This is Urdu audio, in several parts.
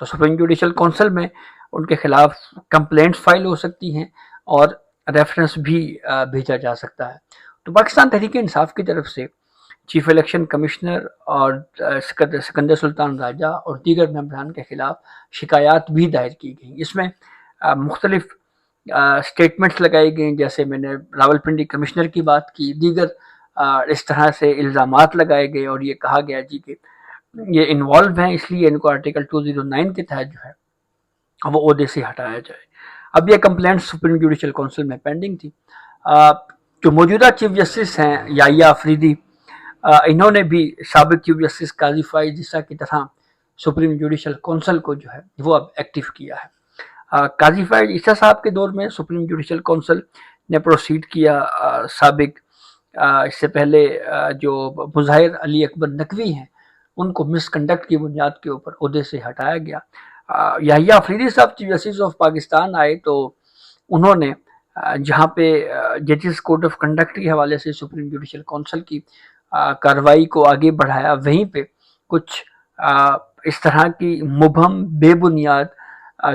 تو سپریم جوڈیشل کونسل میں ان کے خلاف کمپلینٹس فائل ہو سکتی ہیں اور ریفرنس بھی بھیجا جا سکتا ہے۔ تو پاکستان تحریک انصاف کی طرف سے چیف الیکشن کمشنر اور سکندر سلطان راجہ اور دیگر ممبران کے خلاف شکایات بھی دائر کی گئیں۔ اس میں مختلف سٹیٹمنٹس لگائی گئیں، جیسے میں نے راولپنڈی کمشنر کی بات کی، دیگر اس طرح سے الزامات لگائے گئے اور یہ کہا گیا جی کہ یہ انوالو ہیں، اس لیے ان کو آرٹیکل 209 کے تحت جو ہے وہ عہدے سے ہٹایا جائے۔ اب یہ کمپلینٹ سپریم جوڈیشل کونسل میں پینڈنگ تھی۔ جو موجودہ چیف جسٹس ہیں یحییٰ آفریدی، انہوں نے بھی سابق چیف جسٹس قاضی فائز عیسیٰ کی طرح سپریم جوڈیشل کونسل کو جو ہے وہ اب ایکٹیو کیا ہے۔ قاضی فائز عیسیٰ صاحب کے دور میں سپریم جوڈیشل کونسل نے پروسیڈ کیا، سابق اس سے پہلے جو مظاہر علی اکبر نقوی ہیں ان کو مس کنڈکٹ کی بنیاد کے اوپر عہدے سے ہٹایا گیا۔ یحییٰ آفریدی صاحب چیف جسٹس آف پاکستان آئے تو انہوں نے جہاں پہ ججز کوڈ آف کنڈکٹ کے حوالے سے سپریم جوڈیشل کونسل کی کارروائی کو آگے بڑھایا، وہیں پہ کچھ اس طرح کی مبہم بے بنیاد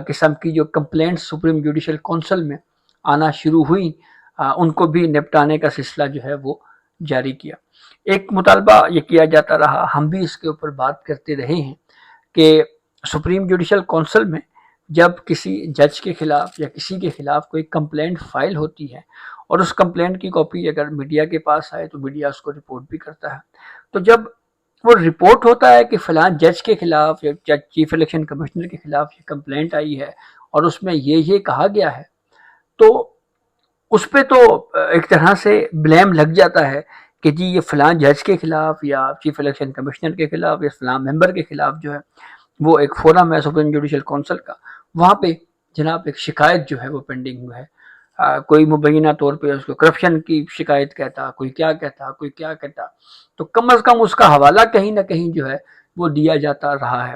قسم کی جو کمپلینٹ سپریم جوڈیشل کونسل میں آنا شروع ہوئی، ان کو بھی نپٹانے کا سلسلہ جو ہے وہ جاری کیا۔ ایک مطالبہ یہ کیا جاتا رہا، ہم بھی اس کے اوپر بات کرتے رہے ہیں کہ سپریم جوڈیشل کونسل میں جب کسی جج کے خلاف یا کسی کے خلاف کوئی کمپلینٹ فائل ہوتی ہے اور اس کمپلینٹ کی کاپی اگر میڈیا کے پاس آئے تو میڈیا اس کو رپورٹ بھی کرتا ہے، تو جب وہ رپورٹ ہوتا ہے کہ فلاں جج کے خلاف یا چیف الیکشن کمشنر کے خلاف یہ کمپلینٹ آئی ہے اور اس میں یہ کہا گیا ہے، تو اس پہ تو ایک طرح سے بلیم لگ جاتا ہے کہ جی یہ فلاں جج کے خلاف یا چیف الیکشن کمشنر کے خلاف یا فلاں ممبر کے خلاف جو ہے وہ ایک فورم ہے سپریم جوڈیشل کونسل کا، وہاں پہ جناب ایک شکایت جو ہے وہ پینڈنگ ہے۔ کوئی مبینہ طور پہ اس کو کرپشن کی شکایت کہتا، کوئی کیا کہتا، تو کم از کم اس کا حوالہ کہیں نہ کہیں جو ہے وہ دیا جاتا رہا ہے۔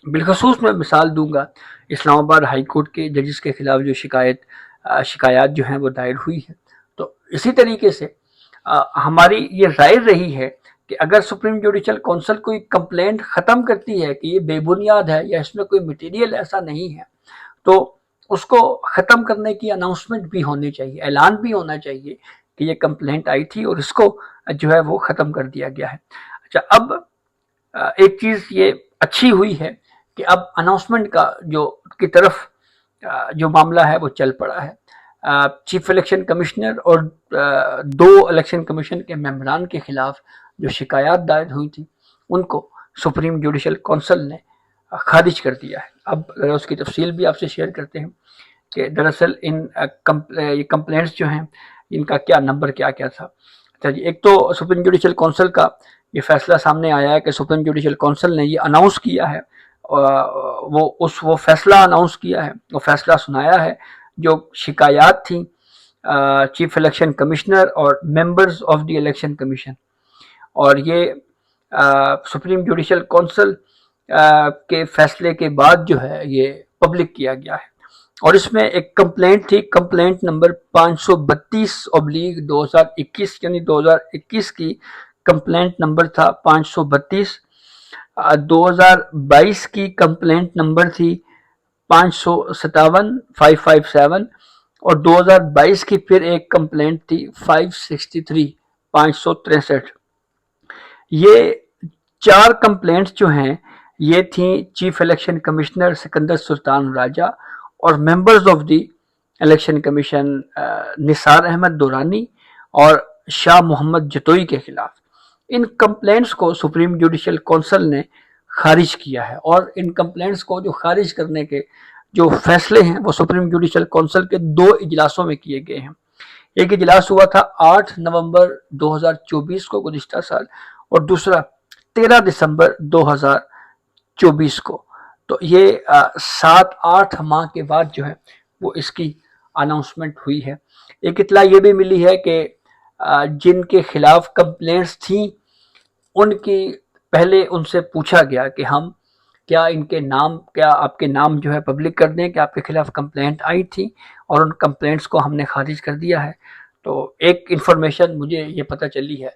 بالخصوص میں مثال دوں گا اسلام آباد ہائی کورٹ کے ججز کے خلاف جو شکایات جو ہیں وہ دائر ہوئی ہے، تو اسی طریقے سے ہماری یہ رائے رہی ہے کہ اگر سپریم جوڈیشل کونسل کوئی کمپلینٹ ختم کرتی ہے کہ یہ بے بنیاد ہے یا اس میں کوئی مٹیریل ایسا نہیں ہے، تو اس کو ختم کرنے کی اناؤنسمنٹ بھی ہونی چاہیے، اعلان بھی ہونا چاہیے کہ یہ کمپلینٹ آئی تھی اور اس کو جو ہے وہ ختم کر دیا گیا ہے۔ اچھا، اب ایک چیز یہ اچھی ہوئی ہے کہ اب اناؤنسمنٹ کا کی طرف جو معاملہ ہے وہ چل پڑا ہے۔ چیف الیکشن کمشنر اور 2 الیکشن کمیشن کے ممبران کے خلاف جو شکایات دائر ہوئی تھی ان کو سپریم جوڈیشل کونسل نے خارج کر دیا ہے۔ اب اس کی تفصیل بھی آپ سے شیئر کرتے ہیں کہ دراصل یہ کمپلینٹس جو ہیں ان کا کیا نمبر کیا تھا۔ اچھا جی، ایک تو سپریم جوڈیشل کونسل کا یہ فیصلہ سامنے آیا ہے کہ سپریم جوڈیشل کونسل نے یہ اناؤنس کیا ہے، وہ فیصلہ اناؤنس کیا ہے، وہ فیصلہ سنایا ہے جو شکایات تھیں چیف الیکشن کمشنر اور members of the election commission, اور یہ سپریم جوڈیشل کونسل کے فیصلے کے بعد جو ہے یہ پبلک کیا گیا ہے۔ اور اس میں ایک کمپلینٹ تھی، کمپلینٹ نمبر 532/2021، یعنی 2021 کی کمپلینٹ نمبر تھا 532۔ 2022 کی کمپلینٹ نمبر تھی 557 اور 2022 کی پھر ایک کمپلینٹ تھی 563۔ یہ 4 کمپلینٹس جو ہیں یہ تھیں chief election commissioner Sikandar Sultan Raja اور members of the election commission Nisar Ahmed Durrani اور شاہ محمد جتوئی کے خلاف۔ ان کمپلینٹس کو سپریم جوڈیشل کونسل نے خارج کیا ہے، اور ان کمپلینٹس کو جو خارج کرنے کے جو فیصلے ہیں وہ سپریم جوڈیشل کونسل کے 2 اجلاسوں میں کیے گئے ہیں۔ ایک اجلاس ہوا تھا 8 نومبر 2024 کو گزشتہ سال، اور دوسرا 13 دسمبر 2024 کو۔ تو یہ 7-8 ماہ کے بعد جو ہے وہ اس کی اناؤنسمنٹ ہوئی ہے۔ ایک اطلاع یہ بھی ملی ہے کہ جن کے خلاف کمپلینٹس تھیں ان کی پہلے ان سے پوچھا گیا کہ ہم کیا آپ کے نام جو ہے پبلک کر دیں کہ آپ کے خلاف کمپلینٹ آئی تھی، اور ان کمپلینٹس کو ہم نے خارج کر دیا ہے۔ تو ایک انفارمیشن مجھے یہ پتہ چلی ہے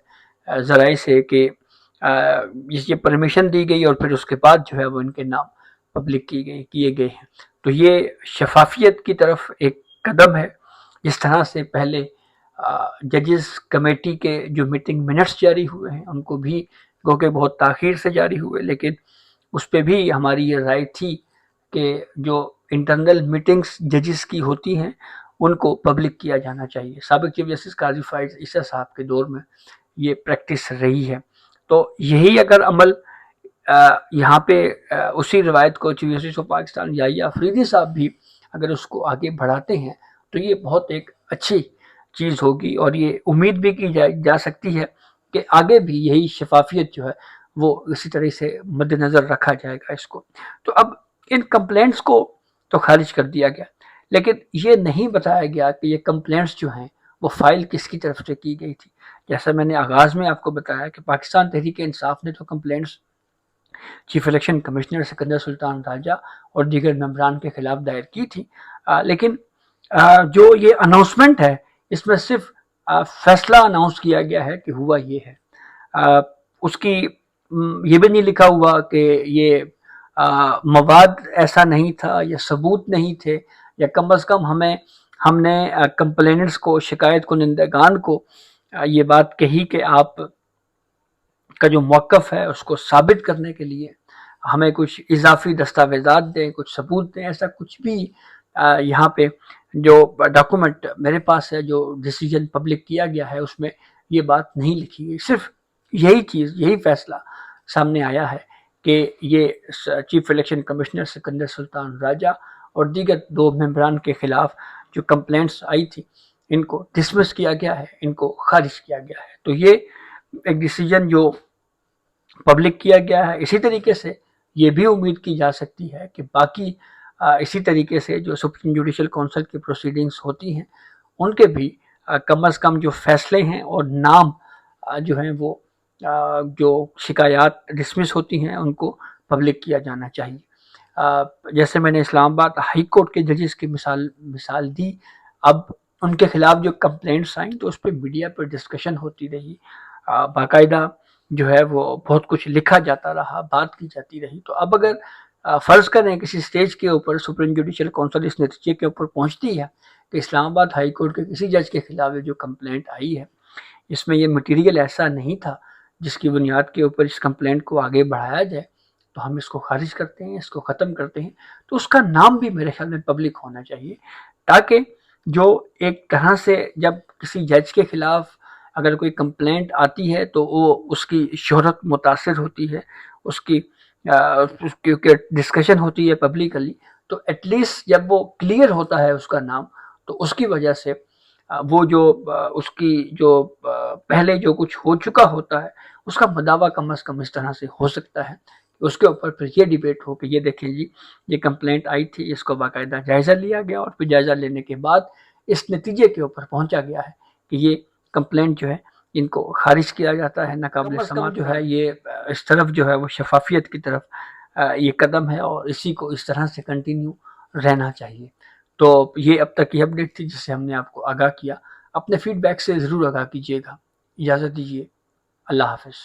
ذرائع سے کہ یہ پرمیشن دی گئی اور پھر اس کے بعد جو ہے وہ ان کے نام پبلک کیے گئے ہیں. تو یہ شفافیت کی طرف ایک قدم ہے. جس طرح سے پہلے ججز کمیٹی کے جو میٹنگ منٹس جاری ہوئے ہیں ان کو بھی گو کہ بہت تاخیر سے جاری ہوئے، لیکن اس پہ بھی ہماری یہ رائے تھی کہ جو انٹرنل میٹنگز ججز کی ہوتی ہیں ان کو پبلک کیا جانا چاہیے. سابق چیف جسٹس قاضی فائز عیسیٰ صاحب کے دور میں یہ پریکٹس رہی ہے. تو یہی اگر عمل یہاں پہ اسی روایت کو چیف جسٹس آف پاکستان یحییٰ افریدی صاحب بھی اگر اس کو آگے بڑھاتے ہیں تو یہ بہت ایک اچھی چیز ہوگی، اور یہ امید بھی کی جا سکتی ہے کہ آگے بھی یہی شفافیت جو ہے وہ اسی طرح سے مد نظر رکھا جائے گا اس کو. تو اب ان کمپلینٹس کو تو خارج کر دیا گیا، لیکن یہ نہیں بتایا گیا کہ یہ کمپلینٹس جو ہیں وہ فائل کس کی طرف سے کی گئی تھی. جیسا میں نے آغاز میں آپ کو بتایا کہ پاکستان تحریک انصاف نے تو complaints chief election commissioner Sikandar Sultan Raja اور دیگر ممبران کے خلاف دائر کی تھی، لیکن جو یہ اناؤنسمنٹ ہے اس میں صرف فیصلہ اناؤنس کیا گیا ہے کہ ہوا یہ ہے. اس کی یہ بھی نہیں لکھا ہوا کہ یہ مواد ایسا نہیں تھا یا ثبوت نہیں تھے، یا کم از کم ہم نے کمپلینٹس کو، شکایت کنندگان کو یہ بات کہی کہ آپ کا جو موقف ہے اس کو ثابت کرنے کے لیے ہمیں کچھ اضافی دستاویزات دیں، کچھ ثبوت دیں. ایسا کچھ بھی یہاں پہ جو ڈاکومنٹ میرے پاس ہے، جو ڈیسیجن پبلک کیا گیا ہے، اس میں یہ بات نہیں لکھی گئی. صرف یہی فیصلہ سامنے آیا ہے کہ یہ chief election commissioner Sikandar Sultan Raja اور دیگر 2 ممبران کے خلاف جو کمپلینٹس آئی تھی ان کو ڈسمس کیا گیا ہے، ان کو خارج کیا گیا ہے. تو یہ ایک ڈیسیجن جو پبلک کیا گیا ہے. اسی طریقے سے یہ بھی امید کی جا سکتی ہے کہ باقی اسی طریقے سے جو سپریم جوڈیشل کونسل کی پروسیڈنگز ہوتی ہیں ان کے بھی کم از کم جو فیصلے ہیں اور نام جو ہیں وہ جو شکایات ڈسمس ہوتی ہیں ان کو پبلک کیا جانا چاہیے. جیسے میں نے اسلام آباد ہائی کورٹ کے ججز کی مثال دی، اب ان کے خلاف جو کمپلینٹس آئیں تو اس پہ میڈیا پہ ڈسکشن ہوتی رہی، باقاعدہ جو ہے وہ بہت کچھ لکھا جاتا رہا، بات کی جاتی رہی. تو اب اگر فرض کریں کسی سٹیج کے اوپر سپریم جوڈیشل کونسل اس نتیجے کے اوپر پہنچتی ہے کہ اسلام آباد ہائی کورٹ کے کسی جج کے خلاف جو کمپلینٹ آئی ہے اس میں یہ مٹیریل ایسا نہیں تھا جس کی بنیاد کے اوپر اس کمپلینٹ کو آگے بڑھایا جائے، تو ہم اس کو خارج کرتے ہیں، اس کو ختم کرتے ہیں. تو اس کا نام بھی میرے خیال میں پبلک ہونا چاہیے، تاکہ جو ایک طرح سے جب کسی جج کے خلاف اگر کوئی کمپلینٹ آتی ہے تو وہ اس کی شہرت متاثر ہوتی ہے، اس کی ڈسکشن ہوتی ہے پبلکلی، تو ایٹ لیسٹ جب وہ کلیئر ہوتا ہے اس کا نام تو اس کی وجہ سے وہ جو اس کی جو پہلے جو کچھ ہو چکا ہوتا ہے اس کا مداوع کم از کم اس طرح سے ہو سکتا ہے. اس کے اوپر پھر یہ ڈیبیٹ ہو کہ یہ دیکھیں جی یہ کمپلینٹ آئی تھی، اس کو باقاعدہ جائزہ لیا گیا اور پھر جائزہ لینے کے بعد اس نتیجے کے اوپر پہنچا گیا ہے کہ یہ کمپلینٹ جو ہے ان کو خارج کیا جاتا ہے. ناقابل سماعت جو ہے یہ اس طرف جو ہے وہ شفافیت کی طرف یہ قدم ہے، اور اسی کو اس طرح سے کنٹینیو رہنا چاہیے. تو یہ اب تک یہ اپڈیٹ تھی جس سے ہم نے آپ کو آگاہ کیا. اپنے فیڈ بیک سے ضرور آگاہ کیجیے گا. اجازت دیجیے، اللہ حافظ.